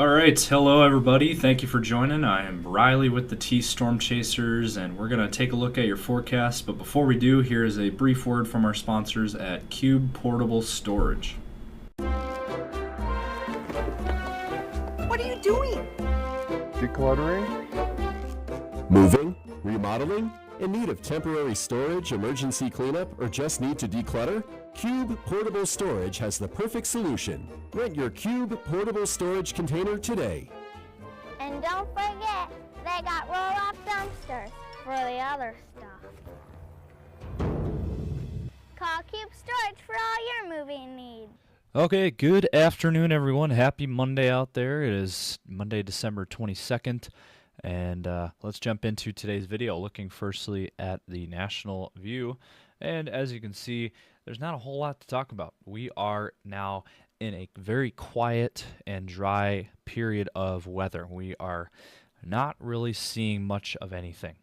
All right, hello everybody. Thank you for joining. I am Riley with the T Storm Chasers, and we're going to take a look at your forecast. But before we do, here is a brief word from our sponsors at Cube Portable Storage. What are you doing? Decluttering? Moving? Remodeling? In need of temporary storage, emergency cleanup, or just need to declutter? Cube Portable Storage has the perfect solution. Rent your Cube Portable Storage container today. And don't forget, they got roll-off dumpsters for the other stuff. Call Cube Storage for all your moving needs. Okay, good afternoon, everyone. Happy Monday out there. It is Monday, December 22nd, and let's jump into today's video, looking firstly at the national view. And as you can see, there's not a whole lot to talk about. We are now in a very quiet and dry period of weather. We are not really seeing much of anything.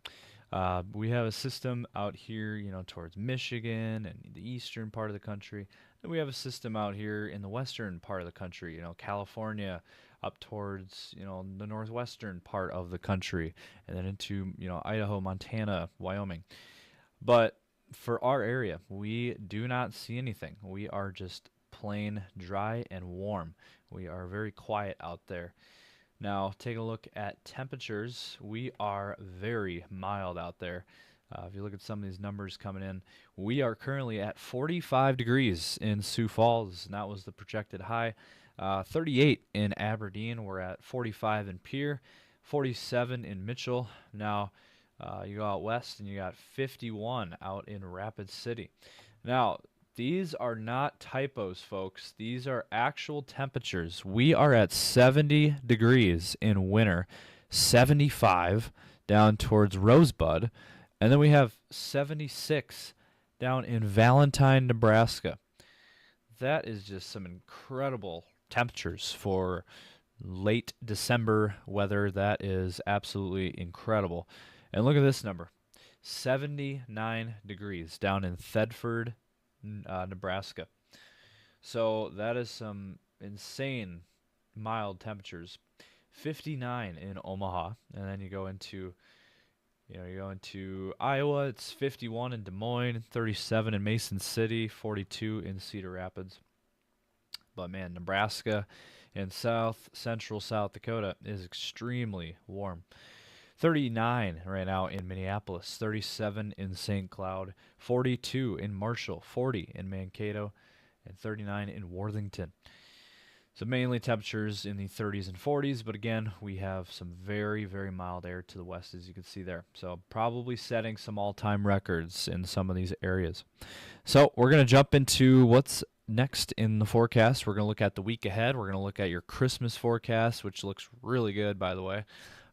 We have a system out here, towards Michigan and the eastern part of the country. And we have a system out here in the western part of the country, California, up towards, the northwestern part of the country, and then into, Idaho, Montana, Wyoming. But for our area, we do not see anything. We are just plain dry and warm. We are very quiet out there. Now, take a look at temperatures. We are very mild out there. If you look at some of these numbers coming in, we are currently at 45 degrees in Sioux Falls, and that was the projected high. 38 in Aberdeen. We're at 45 in Pierre, 47 in Mitchell. Now, you go out west and you got 51 out in Rapid City. Now, these are not typos, folks. These are actual temperatures. We are at 70 degrees in winter, 75 down towards Rosebud, and then we have 76 down in Valentine, Nebraska. That is just some incredible temperatures for late December weather. That is absolutely incredible. And look at this number, 79 degrees down in Thedford, Nebraska. So that is some insane mild temperatures. 59 in Omaha, and then you go into Iowa. It's 51 in Des Moines, 37 in Mason City, 42 in Cedar Rapids. But man, Nebraska and central South Dakota is extremely warm. 39 right now in Minneapolis, 37 in St. Cloud, 42 in Marshall, 40 in Mankato, and 39 in Worthington. So mainly temperatures in the 30s and 40s, but again, we have some very, very mild air to the west, as you can see there. So probably setting some all-time records in some of these areas. So we're going to jump into what's next in the forecast. We're going to look at the week ahead. We're going to look at your Christmas forecast, which looks really good, by the way.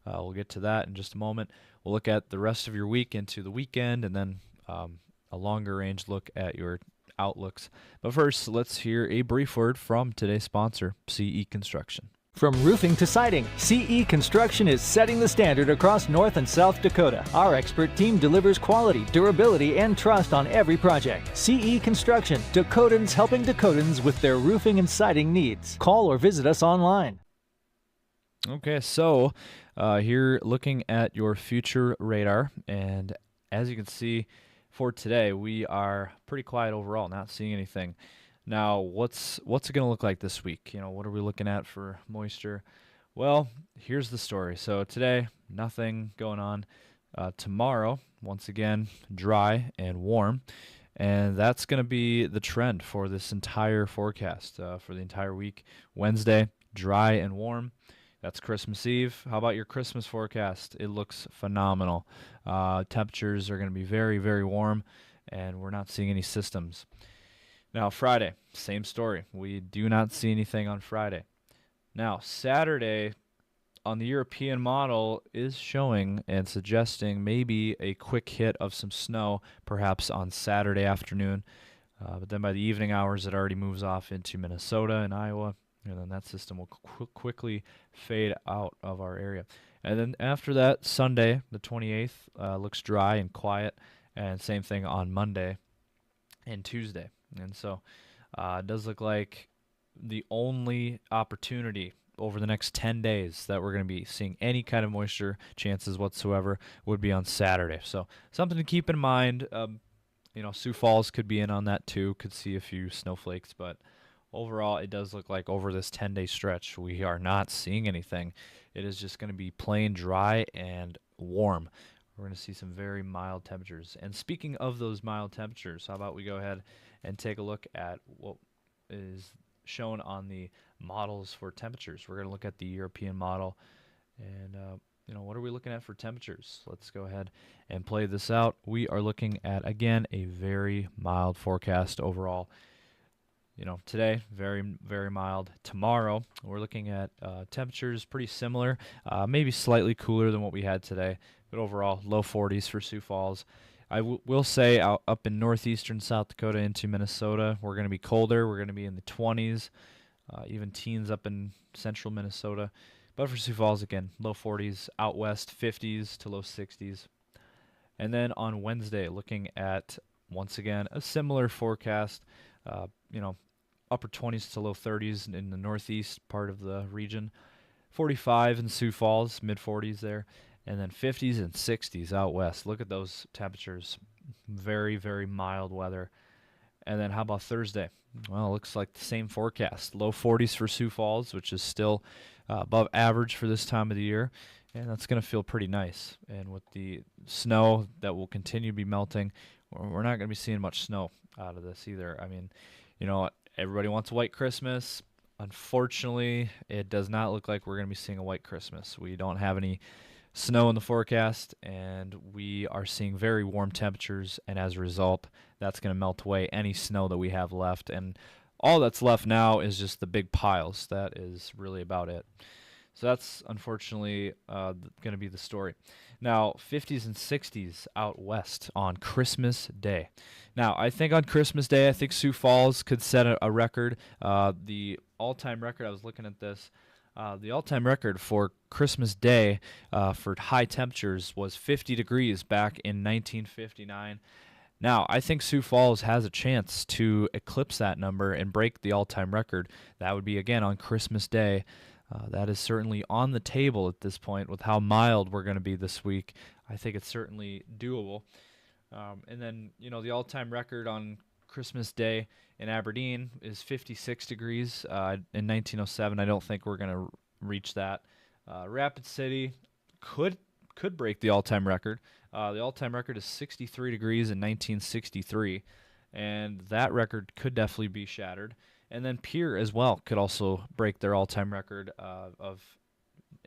We'll get to that in just a moment. We'll look at the rest of your week into the weekend, and then a longer range look at your outlooks. But first, let's hear a brief word from today's sponsor, CE Construction. From roofing to siding, CE Construction is setting the standard across North and South Dakota. Our expert team delivers quality, durability, and trust on every project. CE Construction, Dakotans helping Dakotans with their roofing and siding needs. Call or visit us online. Okay, so here looking at your future radar, and as you can see for today, we are pretty quiet overall, not seeing anything. Now, what's it going to look like this week? What are we looking at for moisture? Well, here's the story. So today, nothing going on. Tomorrow, once again, dry and warm, and that's going to be the trend for this entire forecast for the entire week. Wednesday, dry and warm. That's Christmas Eve. How about your Christmas forecast? It looks phenomenal. Temperatures are going to be very, very warm, and we're not seeing any systems. Now, Friday, same story. We do not see anything on Friday. Now, Saturday on the European model is showing and suggesting maybe a quick hit of some snow, perhaps on Saturday afternoon. But then by the evening hours, it already moves off into Minnesota and Iowa. And then that system will quickly fade out of our area. And then after that, Sunday, the 28th, looks dry and quiet. And same thing on Monday and Tuesday. And so it does look like the only opportunity over the next 10 days that we're going to be seeing any kind of moisture chances whatsoever would be on Saturday. So something to keep in mind. Sioux Falls could be in on that too, could see a few snowflakes, but overall it does look like over this 10-day stretch we are not seeing anything. It is just going to be plain dry and warm. We're going to see some very mild temperatures. And speaking of those mild temperatures, how about we go ahead and take a look at what is shown on the models for temperatures. We're going to look at the European model, and what are we looking at for temperatures? Let's go ahead and play this out. We are looking at, again, a very mild forecast overall. Today, very, very mild. Tomorrow, we're looking at temperatures pretty similar, maybe slightly cooler than what we had today, but overall, low 40s for Sioux Falls. I will say up in northeastern South Dakota into Minnesota, we're going to be colder. We're going to be in the 20s, even teens up in central Minnesota. But for Sioux Falls, again, low 40s, out west 50s to low 60s. And then on Wednesday, looking at, once again, a similar forecast, upper 20s to low 30s in the northeast part of the region, 45 in Sioux Falls, mid 40s there, and then 50s and 60s out west. Look at those temperatures. Very, very mild weather. And then how about Thursday? Well, it looks like the same forecast. Low 40s for Sioux Falls, which is still above average for this time of the year. And that's going to feel pretty nice. And with the snow that will continue to be melting, we're not going to be seeing much snow out of this either. I mean, everybody wants a white Christmas. Unfortunately, it does not look like we're going to be seeing a white Christmas. We don't have any snow in the forecast, and we are seeing very warm temperatures, and as a result, that's going to melt away any snow that we have left. And all that's left now is just the big piles. That is really about it. So that's unfortunately going to be the story. Now, 50s and 60s out west on Christmas Day. Now, I think on Christmas Day, I think Sioux Falls could set a record. The all-time record, I was looking at this, the all-time record for Christmas Day for high temperatures was 50 degrees back in 1959. Now, I think Sioux Falls has a chance to eclipse that number and break the all-time record. That would be, again, on Christmas Day. That is certainly on the table at this point with how mild we're going to be this week. I think it's certainly doable. And then, the all-time record on Christmas Day in Aberdeen is 56 degrees in 1907. I don't think we're going to reach that. Rapid City could break the all-time record. The all-time record is 63 degrees in 1963, and that record could definitely be shattered. And then Pierre as well could also break their all-time record of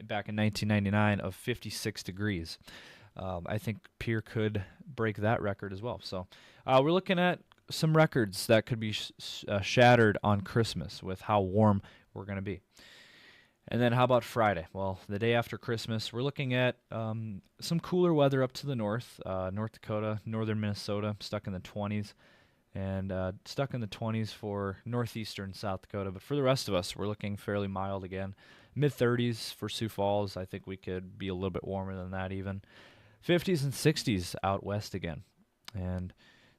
back in 1999 of 56 degrees. I think Pierre could break that record as well. So we're looking at some records that could be shattered on Christmas with how warm we're going to be. And then how about Friday? Well, the day after Christmas, we're looking at some cooler weather up to the north, North Dakota, northern Minnesota, stuck in the 20s. And stuck in the 20s for northeastern South Dakota. But for the rest of us, we're looking fairly mild again. Mid-30s for Sioux Falls. I think we could be a little bit warmer than that even. 50s and 60s out west again. And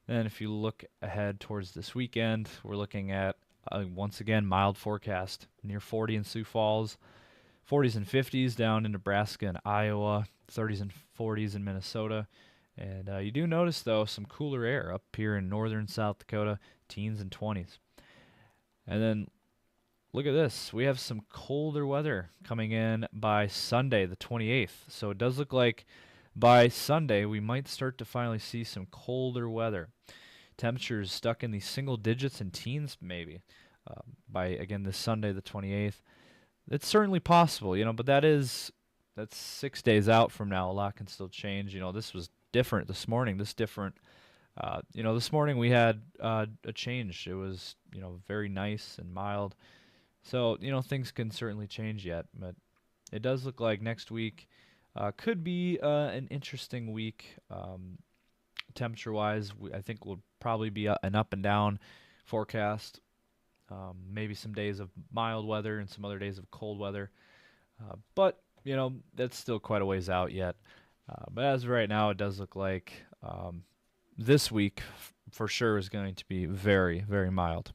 then if you look ahead towards this weekend, we're looking at, once again, mild forecast. Near 40 in Sioux Falls. 40s and 50s down in Nebraska and Iowa. 30s and 40s in Minnesota. And you do notice, though, some cooler air up here in northern South Dakota, teens and 20s. And then look at this. We have some colder weather coming in by Sunday, the 28th. So it does look like by Sunday we might start to finally see some colder weather. Temperatures stuck in the single digits and teens maybe by, again, this Sunday, the 28th. It's certainly possible, but that's 6 days out from now. A lot can still change. This was different this morning. This morning we had a change. It was, very nice and mild. So, things can certainly change yet. But it does look like next week could be an interesting week. Temperature-wise, I think will probably be an up and down forecast. Maybe some days of mild weather and some other days of cold weather. But, that's still quite a ways out yet. But as of right now, it does look like this week for sure is going to be very, very mild.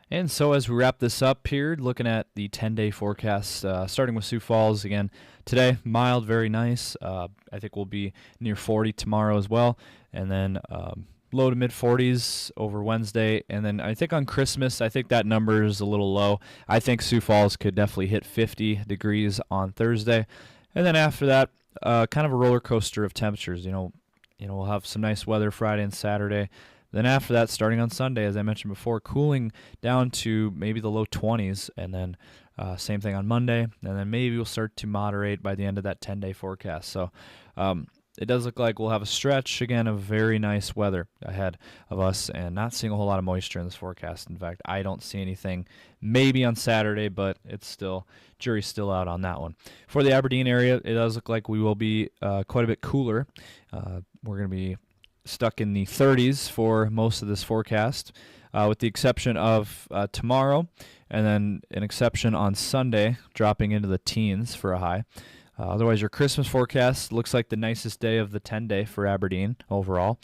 And so as we wrap this up here, looking at the 10-day forecast, starting with Sioux Falls again. Today, mild, very nice. I think we'll be near 40 tomorrow as well. And then low to mid 40s over Wednesday. And then I think on Christmas, I think that number is a little low. I think Sioux Falls could definitely hit 50 degrees on Thursday. And then after that, kind of a roller coaster of temperatures. We'll have some nice weather Friday and Saturday. Then after that, starting on Sunday, as I mentioned before, cooling down to maybe the low 20s, and then same thing on Monday, and then maybe we'll start to moderate by the end of that 10-day forecast. So it does look like we'll have a stretch, again, of very nice weather ahead of us, and not seeing a whole lot of moisture in this forecast. In fact, I don't see anything maybe on Saturday, but it's still, jury's still out on that one. For the Aberdeen area, it does look like we will be quite a bit cooler. We're going to be stuck in the 30s for most of this forecast, with the exception of tomorrow, and then an exception on Sunday, dropping into the teens for a high. Otherwise, your Christmas forecast looks like the nicest day of the 10-day for Aberdeen overall.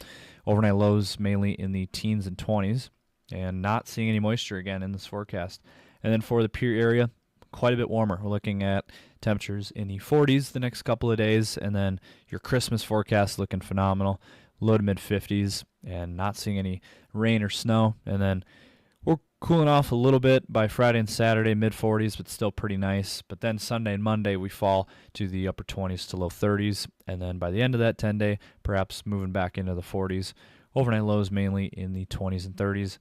Overnight lows mainly in the teens and 20s, and not seeing any moisture again in this forecast. And then for the Pierre area, quite a bit warmer. We're looking at temperatures in the 40s the next couple of days, and then your Christmas forecast looking phenomenal. Low to mid 50s, and not seeing any rain or snow. And then we're cooling off a little bit by Friday and Saturday, mid 40s, but still pretty nice. But then Sunday and Monday we fall to the upper 20s to low 30s, and then by the end of that 10-day, perhaps moving back into the 40s. Overnight lows mainly in the 20s and 30s.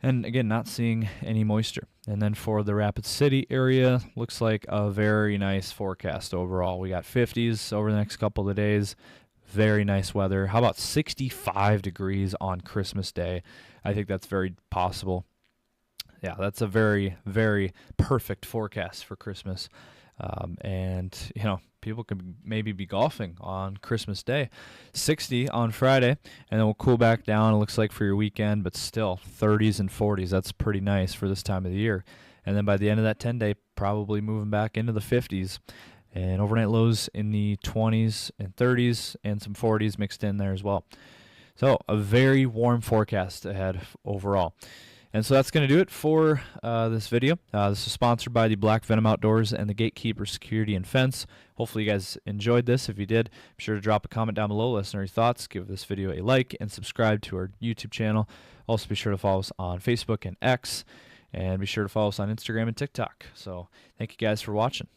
And again, not seeing any moisture. And then for the Rapid City area, looks like a very nice forecast overall. We got 50s over the next couple of days. Very nice weather. How about 65 degrees on Christmas Day? I think that's very possible. Yeah, that's a very, very perfect forecast for Christmas. And, people could maybe be golfing on Christmas Day. 60 on Friday, and then we'll cool back down, it looks like, for your weekend, but still 30s and 40s. That's pretty nice for this time of the year. And then by the end of that 10-day, probably moving back into the 50s. And overnight lows in the 20s and 30s, and some 40s mixed in there as well. So a very warm forecast ahead overall. And so that's going to do it for this video. This is sponsored by the Black Venom Outdoors and the Gatekeeper Security and Fence. Hopefully you guys enjoyed this. If you did, be sure to drop a comment down below. Let us know your thoughts. Give this video a like and subscribe to our YouTube channel. Also be sure to follow us on Facebook and X. And be sure to follow us on Instagram and TikTok. So thank you guys for watching.